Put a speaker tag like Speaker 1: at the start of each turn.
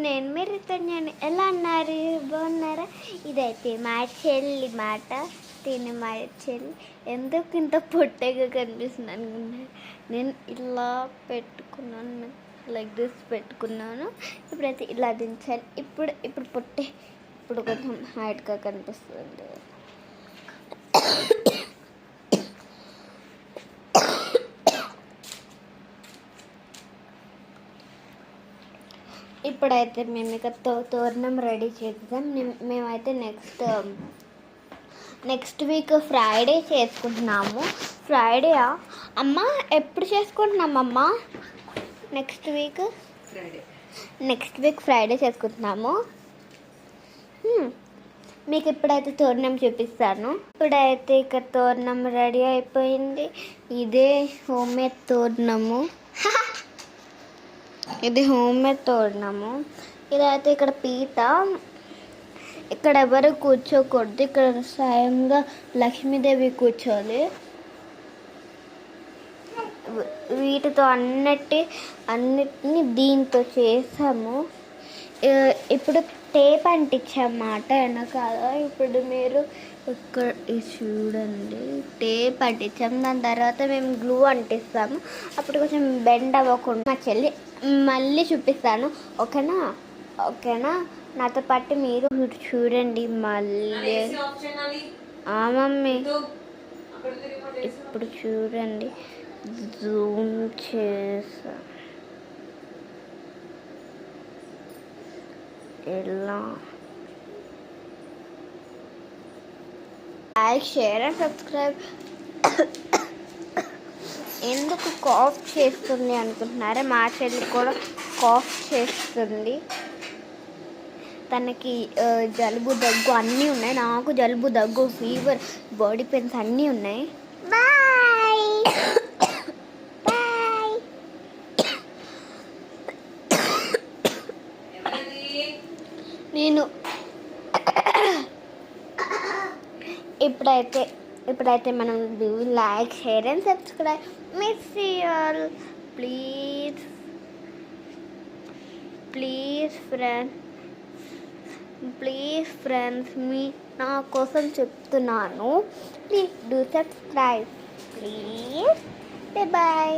Speaker 1: నేను మీరు రిటర్న్ ఎలా అన్నారు, బాగున్నారా? ఇదైతే మా చెల్లి మాట. తిని మా చెల్లి ఎందుకు ఇంత పొట్టగా కనిపిస్తుంది అనుకున్నాను. నేను ఇలా పెట్టుకున్నాను, లైక్ దిస్ పెట్టుకున్నాను. ఇప్పుడైతే ఇలా దించాను. ఇప్పుడు పొట్టే ఇప్పుడు కొంచెం హైట్గా కనిపిస్తుంది. ఇప్పుడైతే మేము ఇక తోరణం రెడీ చేద్దాం. మేమైతే నెక్స్ట్ వీక్ ఫ్రైడే చేసుకుంటున్నాము. ఫ్రైడేయా అమ్మ? ఎప్పుడు చేసుకుంటున్నామమ్మా? నెక్స్ట్ వీక్ ఫ్రైడే చేసుకుంటున్నాము. మీకు ఇప్పుడైతే తోరణం చూపిస్తాను. ఇప్పుడైతే ఇక తోరణం రెడీ అయిపోయింది. ఇదే హోమ్మేడ్ తోరణము. ఇది హోమ్మేడ్ తోరణము. ఇదైతే ఇక్కడ పీట, ఇక్కడ ఎవరు కూర్చోకూడదు. ఇక్కడ స్వయంగా లక్ష్మీదేవి కూర్చోవాలి. వీటితో అన్నిటిని దీంతో చేసాము. ఇప్పుడు టేప్ అంటించమాట వెనకాల. ఇప్పుడు మీరు ఇక్కడ చూడండి, టేప్ అంటించాం. దాని తర్వాత మేము గ్లూ అంటిస్తాము. అప్పుడు కొంచెం బెండ్ అవ్వకుండా. మా చెల్లి మళ్ళీ చూపిస్తాను, ఓకేనా? నాతో పాటు మీరు చూడండి మళ్ళీ. మమ్మీ ఇప్పుడు చూడండి, జూమ్ చేసా ఎలా. Like, share and subscribe. ఎందుకు కాఫ్ చేస్తుంది అనుకుంటున్నారా? మా చెల్లి కూడా కాఫ్ చేస్తుంది. తనకి జలుబు దగ్గు అన్నీ ఉన్నాయి. నాకు జలుబు దగ్గు, ఫీవర్, బాడీ పెయిన్స్ అన్నీ ఉన్నాయి. బాయ్. నేను ఇప్పుడైతే మనం like, share and subscribe. Miss you all. Please friends, నా కోసం చెప్తున్నాను. Please do subscribe please. Bye.